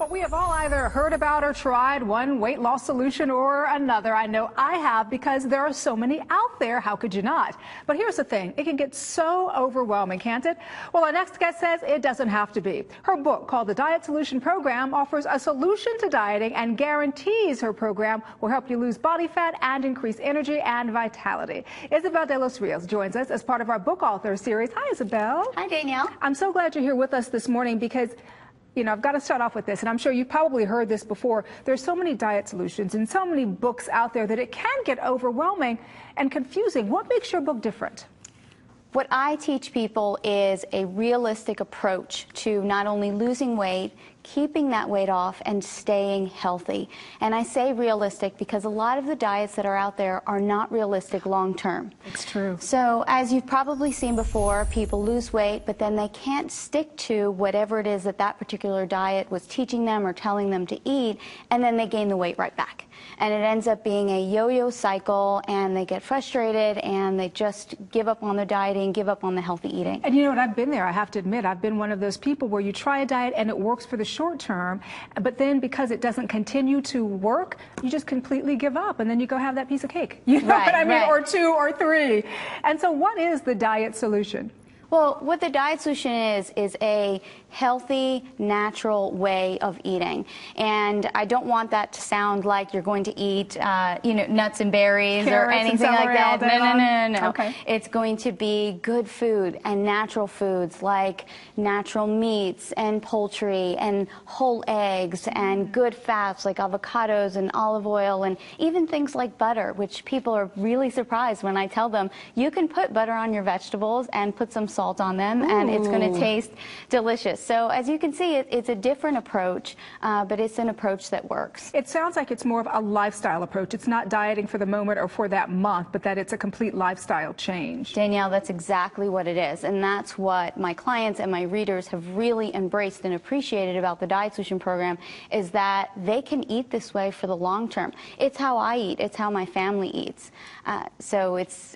Well, we have all either heard about or tried one weight loss solution or another. I know I have because there are so many out there. How could you not? But here's the thing. It can get so overwhelming, can't it? Well, our next guest says it doesn't have to be. Her book, called The Diet Solution Program, offers a solution to dieting and guarantees her program will help you lose body fat and increase energy and vitality. Isabel de los Rios joins us as part of our book author series. Hi, Isabel. Hi, Danielle. I'm so glad you're here with us this morning because I've got to start off with this, and I'm sure you've probably heard this before. There's so many diet solutions and so many books out there that it can get overwhelming and confusing. What makes your book different? What I teach people is a realistic approach to not only losing weight, keeping that weight off, and staying healthy. And I say realistic because a lot of the diets that are out there are not realistic long term. It's true. So as you've probably seen before, people lose weight, but then they can't stick to whatever it is that that particular diet was teaching them or telling them to eat, and then they gain the weight right back. And it ends up being a yo-yo cycle, and they get frustrated, and they just give up on their dieting, give up on the healthy eating. And you know what, I've been there. I have to admit, I've been one of those people where you try a diet and it works for the short term, but then because it doesn't continue to work, you just completely give up, and then you go have that piece of cake. You know what I mean? Right. Or two or three. And so what is the diet solution? Well, what the diet solution is a healthy, natural way of eating. And I don't want that to sound like you're going to eat, nuts and berries or anything like that. No. Okay. It's going to be good food and natural foods like natural meats and poultry and whole eggs and good fats like avocados and olive oil and even things like butter, which people are really surprised when I tell them you can put butter on your vegetables and put some salt on them. Ooh. And it's going to taste delicious. So as you can see, it's a different approach, but it's an approach that works. It sounds like it's more of a lifestyle approach. It's not dieting for the moment or for that month, but that it's a complete lifestyle change. Danielle, that's exactly what it is. And that's what my clients and my readers have really embraced and appreciated about the Diet Solution Program, is that they can eat this way for the long term. It's how I eat. It's how my family eats. So it's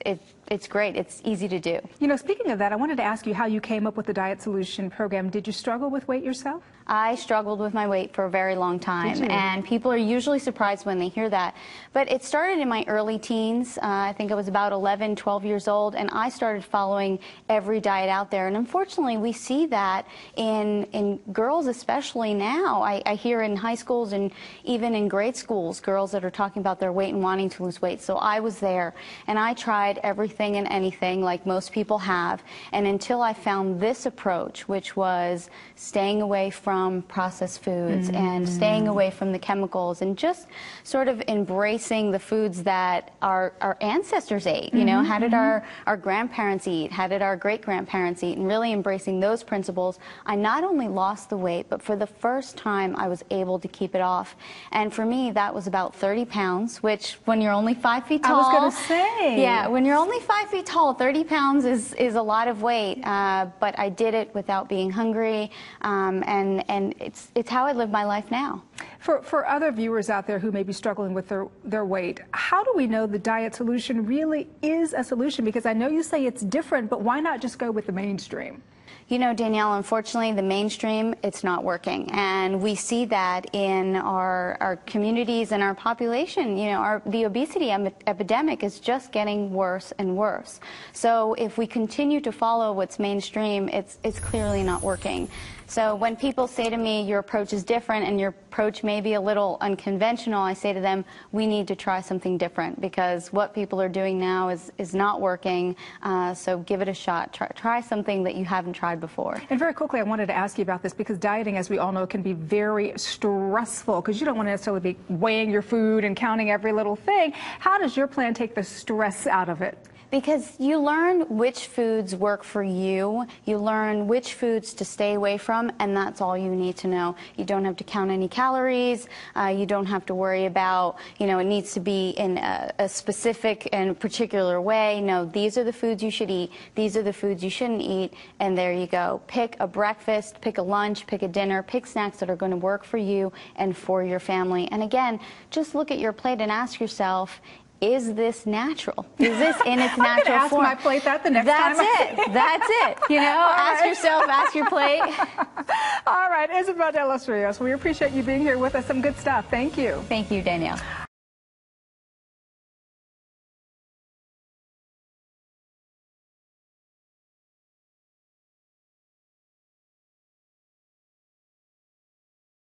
great. It's easy to do. You know, speaking of that, I wanted to ask you how you came up with the Diet Solution Program. Did you struggle with weight yourself? I struggled with my weight for a very long time, and people are usually surprised when they hear that. But it started in my early teens. I think I was about 11, 12 years old, and I started following every diet out there. And unfortunately, we see that in girls, especially now. I hear in high schools and even in grade schools, girls that are talking about their weight and wanting to lose weight. So I was there, and I tried everything and anything like most people have. And until I found this approach, which was staying away from processed foods and staying away from the chemicals and just sort of embracing the foods that our ancestors ate. You know, how did our grandparents eat? How did our great-grandparents eat? And really embracing those principles, I not only lost the weight, but for the first time I was able to keep it off. And for me, that was about 30 pounds, which when you're only 5 feet tall. I was going to say. Yeah, when you're only 5 feet tall, 30 pounds is a lot of weight. But I did it without being hungry, and it's how I live my life now. For other viewers out there who may be struggling with their weight, how do we know the diet solution really is a solution? Because I know you say it's different, but why not just go with the mainstream? You know, Danielle, unfortunately, the mainstream, it's not working. And we see that in our communities and our population. You know, the obesity epidemic is just getting worse and worse. So if we continue to follow what's mainstream, it's clearly not working. So when people say to me, your approach is different and your approach may be a little unconventional, I say to them, we need to try something different because what people are doing now is not working. So give it a shot. Try something that you haven't tried before. And very quickly, I wanted to ask you about this because dieting, as we all know, can be very stressful because you don't want to necessarily be weighing your food and counting every little thing. How does your plan take the stress out of it? Because you learn which foods work for you, you learn which foods to stay away from, and that's all you need to know. You don't have to count any calories, you don't have to worry about, it needs to be in a specific and particular way. No, these are the foods you should eat, these are the foods you shouldn't eat, and there you go. Pick a breakfast, pick a lunch, pick a dinner, pick snacks that are going to work for you and for your family. And again, just look at your plate and ask yourself, is this natural? Is this in its natural form? I'm going to ask my plate that the next time. That's it. That's it. You know, ask yourself, ask your plate. All right. right, Isabel de los Rios, we appreciate you being here with us. Some good stuff. Thank you. Thank you, Danielle.